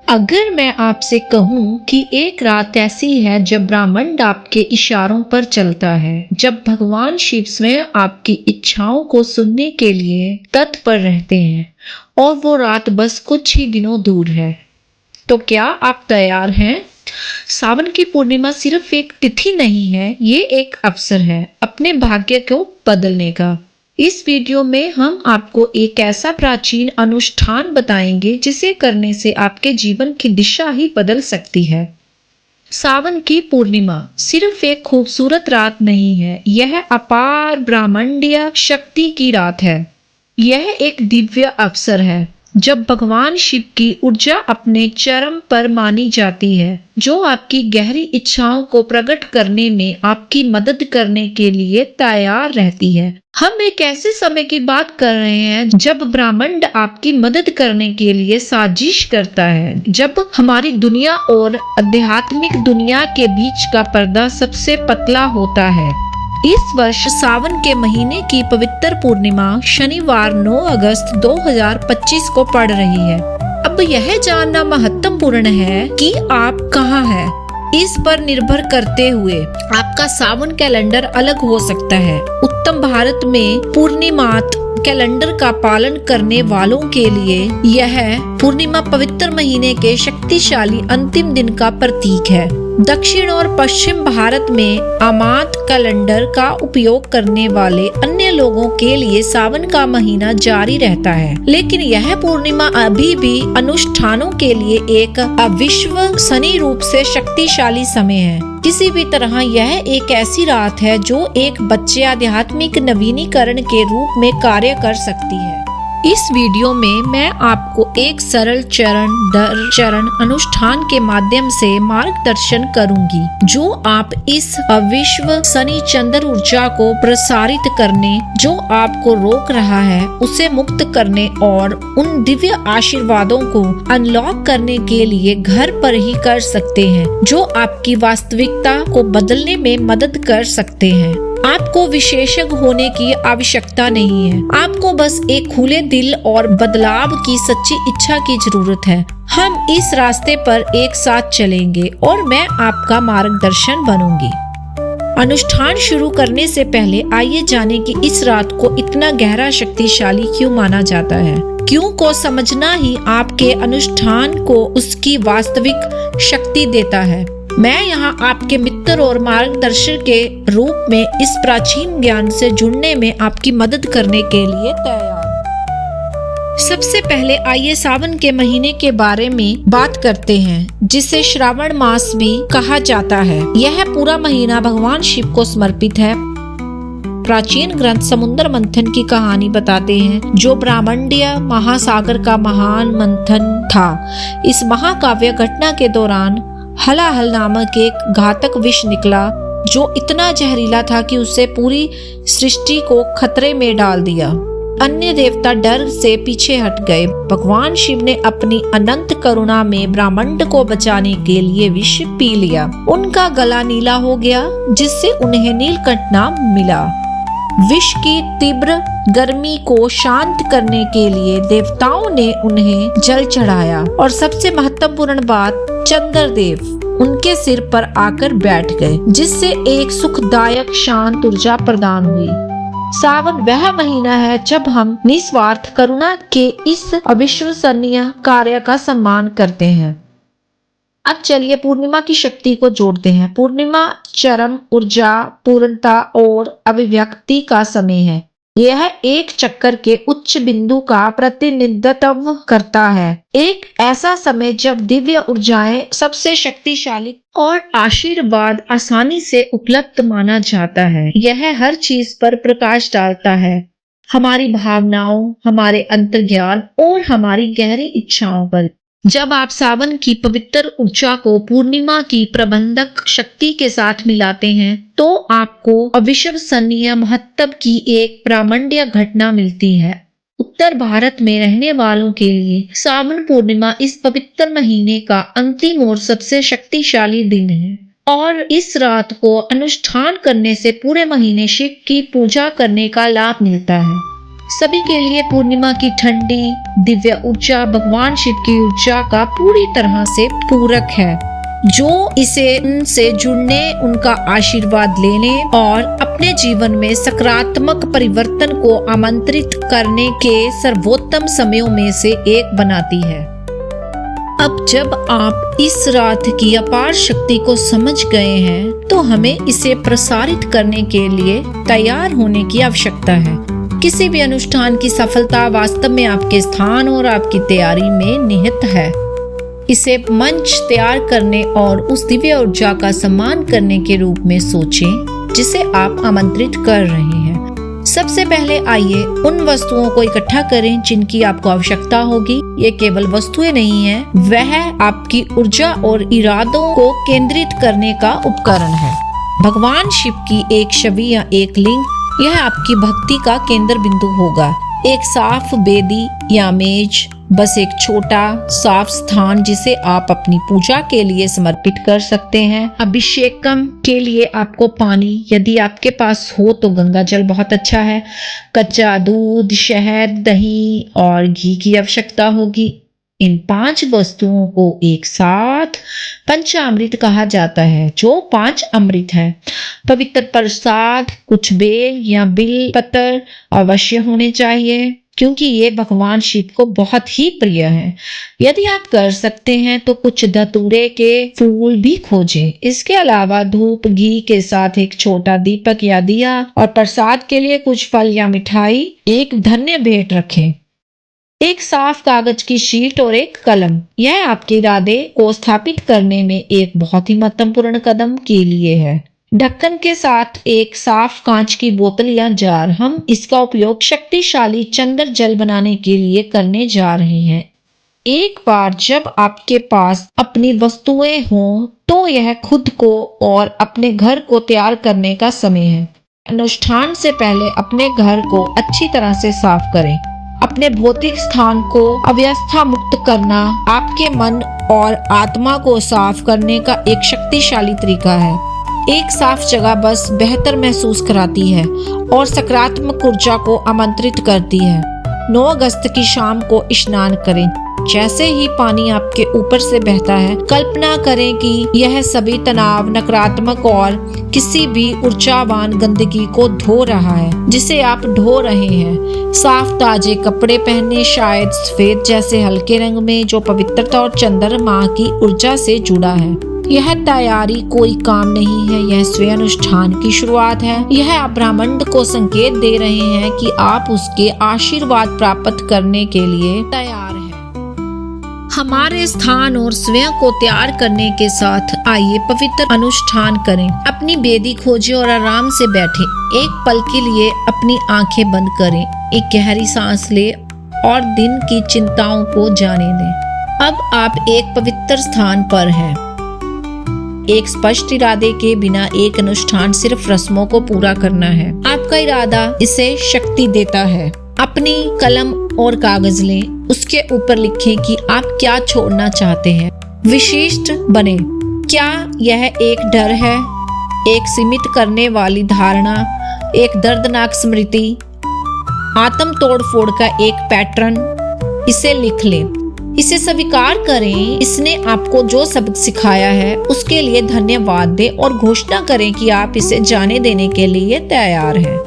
अगर मैं आपसे कहूं कि एक रात ऐसी है जब ब्रह्मांड आपके इशारों पर चलता है, जब भगवान शिव स्वयं आपकी इच्छाओं को सुनने के लिए तत्पर रहते हैं और वो रात बस कुछ ही दिनों दूर है, तो क्या आप तैयार हैं? सावन की पूर्णिमा सिर्फ एक तिथि नहीं है, ये एक अवसर है अपने भाग्य को बदलने का। इस वीडियो में हम आपको एक ऐसा प्राचीन अनुष्ठान बताएंगे जिसे करने से आपके जीवन की दिशा ही बदल सकती है। सावन की पूर्णिमा सिर्फ एक खूबसूरत रात नहीं है, यह अपार ब्रह्मांडीय शक्ति की रात है। यह एक दिव्य अवसर है जब भगवान शिव की ऊर्जा अपने चरम पर मानी जाती है, जो आपकी गहरी इच्छाओं को प्रकट करने में आपकी मदद करने के लिए तैयार रहती है। हम एक ऐसे समय की बात कर रहे हैं जब ब्रह्मांड आपकी मदद करने के लिए साजिश करता है, जब हमारी दुनिया और आध्यात्मिक दुनिया के बीच का पर्दा सबसे पतला होता है। इस वर्ष सावन के महीने की पवित्र पूर्णिमा शनिवार 9 अगस्त 2025 को पड़ रही है। अब यह जानना महत्वपूर्ण है कि आप कहाँ हैं। इस पर निर्भर करते हुए आपका सावन कैलेंडर अलग हो सकता है। उत्तर भारत में पूर्णिमात कैलेंडर का पालन करने वालों के लिए यह पूर्णिमा पवित्र महीने के शक्तिशाली अंतिम दिन का प्रतीक है। दक्षिण और पश्चिम भारत में अमात कैलेंडर का उपयोग करने वाले अन्य लोगों के लिए सावन का महीना जारी रहता है, लेकिन यह पूर्णिमा अभी भी अनुष्ठानों के लिए एक अविश्वसनीय रूप से शक्तिशाली समय है। किसी भी तरह यह एक ऐसी रात है जो एक बच्चे आध्यात्मिक नवीनीकरण के रूप में कार्य कर सकती है। इस वीडियो में मैं आपको एक सरल चरण दर चरण अनुष्ठान के माध्यम से मार्गदर्शन करूंगी, जो आप इस अविश्वसनीय चंद्र ऊर्जा को प्रसारित करने, जो आपको रोक रहा है, उसे मुक्त करने और उन दिव्य आशीर्वादों को अनलॉक करने के लिए घर पर ही कर सकते हैं, जो आपकी वास्तविकता को बदलने में मदद कर सकते हैं। आपको विशेषज्ञ होने की आवश्यकता नहीं है, आपको बस एक खुले दिल और बदलाव की सच्ची इच्छा की जरूरत है। हम इस रास्ते पर एक साथ चलेंगे और मैं आपका मार्गदर्शन बनूंगी। अनुष्ठान शुरू करने से पहले आइए जानें कि इस रात को इतना गहरा शक्तिशाली क्यों माना जाता है। क्यों को समझना ही आपके अनुष्ठान को उसकी वास्तविक शक्ति देता है। मैं यहाँ आपके मित्र और मार्गदर्शक के रूप में इस प्राचीन ज्ञान से जुड़ने में आपकी मदद करने के लिए तैयार। सबसे पहले आइए सावन के महीने के बारे में बात करते हैं, जिसे श्रावण मास भी कहा जाता है। यह पूरा महीना भगवान शिव को समर्पित है। प्राचीन ग्रंथ समुद्र मंथन की कहानी बताते हैं, जो ब्रह्मांडीय महासागर का महान मंथन था। इस महाकाव्य घटना के दौरान हलाहल नामक एक घातक विष निकला, जो इतना जहरीला था कि उसे पूरी सृष्टि को खतरे में डाल दिया। अन्य देवता डर से पीछे हट गए। भगवान शिव ने अपनी अनंत करुणा में ब्रह्मांड को बचाने के लिए विष पी लिया। उनका गला नीला हो गया, जिससे उन्हें नीलकंठ नाम मिला। विष की तीव्र गर्मी को शांत करने के लिए देवताओं ने उन्हें जल चढ़ाया और सबसे महत्वपूर्ण बात, चंद्रदेव उनके सिर पर आकर बैठ गए, जिससे एक सुखदायक शांत ऊर्जा प्रदान हुई। सावन वह महीना है जब हम निस्वार्थ करुणा के इस अविश्वसनीय कार्य का सम्मान करते हैं। अब चलिए पूर्णिमा की शक्ति को जोड़ते हैं। पूर्णिमा चरम ऊर्जा, पूर्णता और अभिव्यक्ति का समय है। यह एक चक्कर के उच्च बिंदु का प्रतिनिधित्व करता है। एक ऐसा समय जब दिव्य ऊर्जाएं सबसे शक्तिशाली और आशीर्वाद आसानी से उपलब्ध माना जाता है। यह हर चीज पर प्रकाश डालता है, हमारी भावनाओं, हमारे अंतर्ज्ञान और हमारी गहरी इच्छाओं पर। जब आप सावन की पवित्र ऊर्जा को पूर्णिमा की प्रबंधक शक्ति के साथ मिलाते हैं, तो आपको अविश्वसनीय महत्व की एक ब्रह्मांडीय घटना मिलती है। उत्तर भारत में रहने वालों के लिए सावन पूर्णिमा इस पवित्र महीने का अंतिम और सबसे शक्तिशाली दिन है, और इस रात को अनुष्ठान करने से पूरे महीने शिव की पूजा करने का लाभ मिलता है। सभी के लिए पूर्णिमा की ठंडी दिव्य ऊर्जा भगवान शिव की ऊर्जा का पूरी तरह से पूरक है, जो इसे उनसे जुड़ने, उनका आशीर्वाद लेने और अपने जीवन में सकारात्मक परिवर्तन को आमंत्रित करने के सर्वोत्तम समयों में से एक बनाती है। अब जब आप इस रात की अपार शक्ति को समझ गए हैं, तो हमें इसे प्रसारित करने के लिए तैयार होने की आवश्यकता है। किसी भी अनुष्ठान की सफलता वास्तव में आपके स्थान और आपकी तैयारी में निहित है। इसे मंच तैयार करने और उस दिव्य ऊर्जा का सम्मान करने के रूप में सोचें जिसे आप आमंत्रित कर रहे हैं। सबसे पहले आइए उन वस्तुओं को इकट्ठा करें जिनकी आपको आवश्यकता होगी। ये केवल वस्तुएं नहीं है, वह आपकी ऊर्जा और इरादों को केंद्रित करने का उपकरण है। भगवान शिव की एक छवि या एक लिंग, यह आपकी भक्ति का केंद्र बिंदु होगा। एक साफ बेदी या मेज, बस एक छोटा साफ स्थान जिसे आप अपनी पूजा के लिए समर्पित कर सकते हैं। अभिषेकम के लिए आपको पानी, यदि आपके पास हो तो गंगा जल बहुत अच्छा है, कच्चा दूध, शहद, दही और घी की आवश्यकता होगी। इन 5 वस्तुओं को एक साथ पंचामृत कहा जाता है, जो 5 अमृत है। पवित्र प्रसाद, कुछ बेल या बिल पत्र अवश्य होने चाहिए, क्योंकि ये भगवान शिव को बहुत ही प्रिय है। यदि आप कर सकते हैं तो कुछ धतूरे के फूल भी खोजें। इसके अलावा धूप, घी के साथ एक छोटा दीपक या दिया और प्रसाद के लिए कुछ फल या मिठाई, एक धन्य भेंट रखें। एक साफ कागज की शीट और एक कलम, यह आपके इरादे को स्थापित करने में एक बहुत ही महत्वपूर्ण कदम के लिए है। ढक्कन के साथ एक साफ कांच की बोतल या जार, हम इसका उपयोग शक्तिशाली चंदन जल बनाने के लिए करने जा रहे हैं। एक बार जब आपके पास अपनी वस्तुएं हों, तो यह खुद को और अपने घर को तैयार करने का समय है। अनुष्ठान से पहले अपने घर को अच्छी तरह से साफ करें। अपने भौतिक स्थान को अव्यवस्था मुक्त करना आपके मन और आत्मा को साफ करने का एक शक्तिशाली तरीका है। एक साफ जगह बस बेहतर महसूस कराती है और सकारात्मक ऊर्जा को आमंत्रित करती है। 9 अगस्त की शाम को स्नान करें। जैसे ही पानी आपके ऊपर से बहता है, कल्पना करें कि यह सभी तनाव, नकारात्मक और किसी भी ऊर्जावान गंदगी को धो रहा है जिसे आप ढो रहे हैं। साफ ताजे कपड़े पहने, शायद सफेद जैसे हल्के रंग में, जो पवित्रता और चंद्रमा की ऊर्जा से जुड़ा है। यह तैयारी कोई काम नहीं है, यह स्वयं अनुष्ठान की शुरुआत है। यह आप ब्रह्मांड को संकेत दे रहे हैं कि आप उसके आशीर्वाद प्राप्त करने के लिए तैयार हैं। हमारे स्थान और स्वयं को तैयार करने के साथ आइए पवित्र अनुष्ठान करें। अपनी बेदी खोजें और आराम से बैठें। एक पल के लिए अपनी आंखें बंद करें, एक गहरी सांस लें और दिन की चिंताओं को जाने दें। अब आप एक पवित्र स्थान पर हैं। एक स्पष्ट इरादे के बिना एक अनुष्ठान सिर्फ रस्मों को पूरा करना है। आपका इरादा इसे शक्ति देता है। अपनी कलम और कागज लें, उसके ऊपर लिखें कि आप क्या छोड़ना चाहते हैं। विशिष्ट बने। क्या यह एक डर है, एक सीमित करने वाली धारणा, एक दर्दनाक स्मृति, आत्म तोड़फोड़ का एक पैटर्न? इसे लिख लें, इसे स्वीकार करें। इसने आपको जो सबक सिखाया है उसके लिए धन्यवाद दें और घोषणा करें कि आप इसे जाने देने के लिए तैयार हैं।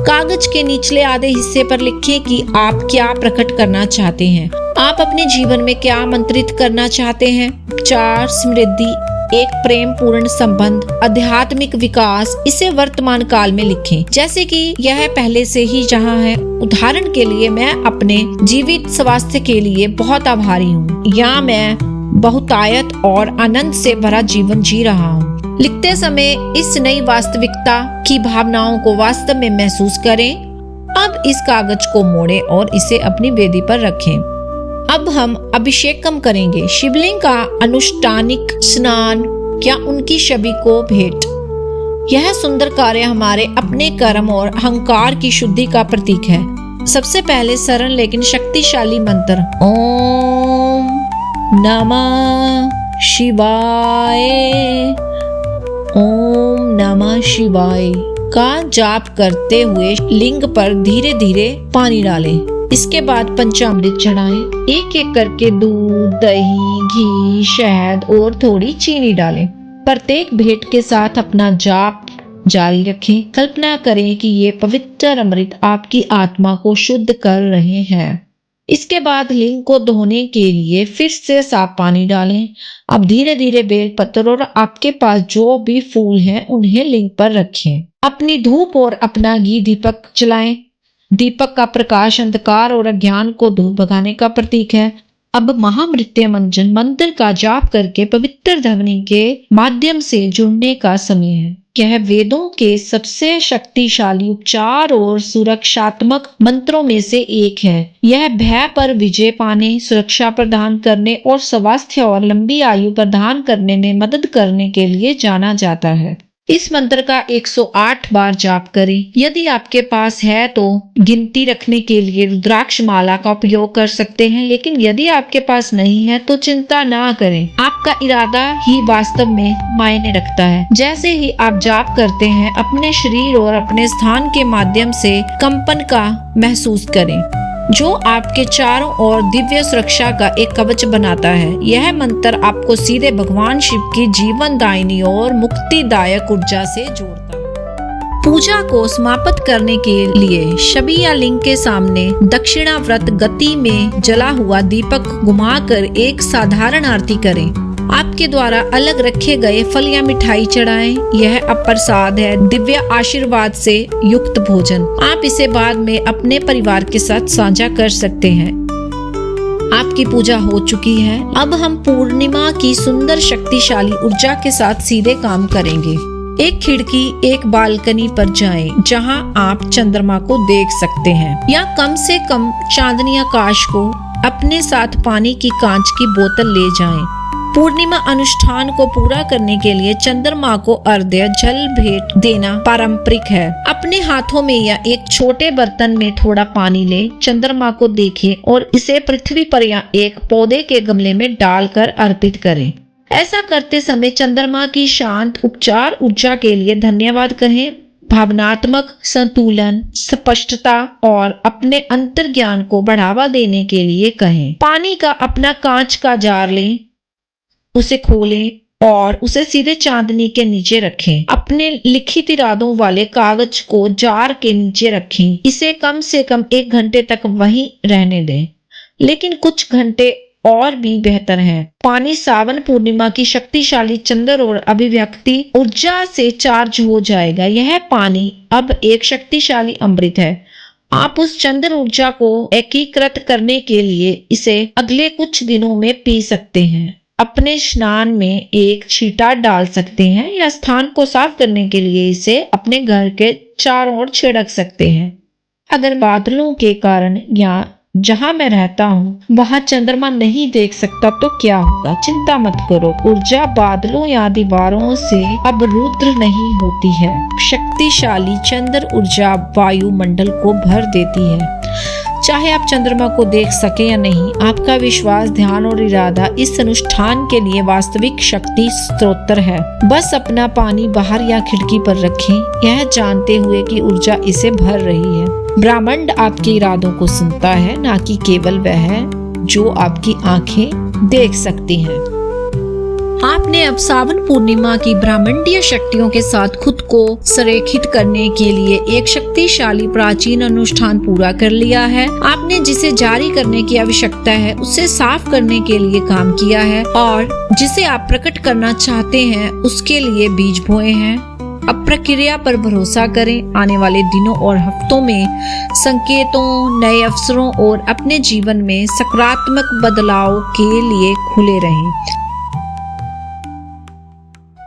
कागज के निचले आधे हिस्से पर लिखें कि आप क्या प्रकट करना चाहते हैं। आप अपने जीवन में क्या आमंत्रित करना चाहते हैं। 4 समृद्धि, एक प्रेम पूर्ण संबंध, आध्यात्मिक विकास। इसे वर्तमान काल में लिखें, जैसे कि यह पहले से ही जहां है। उदाहरण के लिए, मैं अपने जीवित स्वास्थ्य के लिए बहुत आभारी हूँ, या मैं बहुतायत और आनंद से भरा जीवन जी रहा हूँ। लिखते समय इस नई वास्तविकता की भावनाओं को वास्तव में महसूस करें। अब इस कागज को मोड़ें और इसे अपनी वेदी पर रखें। अब हम अभिषेकम करेंगे। शिवलिंग का अनुष्ठानिक स्नान या उनकी छवि को भेंट। यह सुंदर कार्य हमारे अपने कर्म और अहंकार की शुद्धि का प्रतीक है। सबसे पहले सरल लेकिन शक्तिशाली मंत्र ओम नमः शिवाय, ओम नमः शिवाय का जाप करते हुए लिंग पर धीरे धीरे पानी डालें। इसके बाद पंचामृत चढ़ाएं। एक एक करके दूध, दही, घी, शहद और थोड़ी चीनी डालें। प्रत्येक भेंट के साथ अपना जाप जारी रखें। कल्पना करें कि ये पवित्र अमृत आपकी आत्मा को शुद्ध कर रहे हैं। इसके बाद लिंग को धोने के लिए फिर से साफ पानी डालें। अब धीरे धीरे बेल पत्र और आपके पास जो भी फूल हैं उन्हें लिंग पर रखें। अपनी धूप और अपना घी दीपक जलाएं। दीपक का प्रकाश अंधकार और अज्ञान को दूर भगाने का प्रतीक है। अब महामृत्युंजय मंत्र का जाप करके पवित्र ध्वनि के माध्यम से जुड़ने का समय है। यह वेदों के सबसे शक्तिशाली उपचार और सुरक्षात्मक मंत्रों में से एक है। यह भय पर विजय पाने, सुरक्षा प्रदान करने और स्वास्थ्य और लंबी आयु प्रदान करने में मदद करने के लिए जाना जाता है। इस मंत्र का 108 बार जाप करें। यदि आपके पास है तो गिनती रखने के लिए रुद्राक्ष माला का उपयोग कर सकते हैं, लेकिन यदि आपके पास नहीं है तो चिंता ना करें। आपका इरादा ही वास्तव में मायने रखता है। जैसे ही आप जाप करते हैं, अपने शरीर और अपने स्थान के माध्यम से कंपन का महसूस करें, जो आपके चारों ओर दिव्य सुरक्षा का एक कवच बनाता है। यह मंत्र आपको सीधे भगवान शिव की जीवनदायिनी और मुक्तिदायक ऊर्जा से जोड़ता है। पूजा को समाप्त करने के लिए छवि या लिंग के सामने दक्षिणाव्रत गति में जला हुआ दीपक घुमाकर एक साधारण आरती करें। आपके द्वारा अलग रखे गए फल या मिठाई चढ़ाएं। यह प्रसाद है, दिव्य आशीर्वाद से युक्त भोजन। आप इसे बाद में अपने परिवार के साथ साझा कर सकते हैं। आपकी पूजा हो चुकी है। अब हम पूर्णिमा की सुंदर शक्तिशाली ऊर्जा के साथ सीधे काम करेंगे। एक खिड़की, एक बालकनी पर जाएं, जहां आप चंद्रमा को देख सकते हैं, या कम से कम चांदनी आकाश को। अपने साथ पानी की कांच की बोतल ले जाएं। पूर्णिमा अनुष्ठान को पूरा करने के लिए चंद्रमा को अर्घ्य जल भेंट देना पारंपरिक है। अपने हाथों में या एक छोटे बर्तन में थोड़ा पानी लें, चंद्रमा को देखें और इसे पृथ्वी पर या एक पौधे के गमले में डालकर अर्पित करें। ऐसा करते समय चंद्रमा की शांत उपचार ऊर्जा के लिए धन्यवाद कहें। भावनात्मक संतुलन, स्पष्टता और अपने अंतर्ज्ञान को बढ़ावा देने के लिए कहें। पानी का अपना कांच का जार लें, उसे खोलें और उसे सीधे चांदनी के नीचे रखें। अपने लिखित इरादों वाले कागज को जार के नीचे रखें। इसे कम से कम 1 घंटे तक वहीं रहने दें, लेकिन कुछ घंटे और भी बेहतर है। पानी सावन पूर्णिमा की शक्तिशाली चंद्र और अभिव्यक्ति ऊर्जा से चार्ज हो जाएगा। यह पानी अब एक शक्तिशाली अमृत है। आप उस चंद्र ऊर्जा को एकीकृत करने के लिए इसे अगले कुछ दिनों में पी सकते हैं। अपने स्नान में एक छींटा डाल सकते हैं या स्थान को साफ करने के लिए इसे अपने घर के चारों ओर छिड़क सकते हैं। अगर बादलों के कारण या जहां मैं रहता हूँ वहां चंद्रमा नहीं देख सकता तो क्या होगा? चिंता मत करो, ऊर्जा बादलों या दीवारों से अब रुद्र नहीं होती है। शक्तिशाली चंद्र ऊर्जा वायुमंडल को भर देती है। चाहे आप चंद्रमा को देख सके या नहीं, आपका विश्वास, ध्यान और इरादा इस अनुष्ठान के लिए वास्तविक शक्ति स्रोत है। बस अपना पानी बाहर या खिड़की पर रखें, यह जानते हुए कि ऊर्जा इसे भर रही है। ब्रह्मांड आपके इरादों को सुनता है, ना कि केवल वह जो आपकी आंखें देख सकती हैं। आपने अब सावन पूर्णिमा की ब्रह्मांडीय शक्तियों के साथ खुद को संरेखित करने के लिए एक शक्तिशाली प्राचीन अनुष्ठान पूरा कर लिया है। आपने जिसे जारी करने की आवश्यकता है उसे साफ करने के लिए काम किया है, और जिसे आप प्रकट करना चाहते हैं उसके लिए बीज बोए हैं। अब प्रक्रिया पर भरोसा करें। आने वाले दिनों और हफ्तों में संकेतों, नए अवसरों और अपने जीवन में सकारात्मक बदलाव के लिए खुले रहें।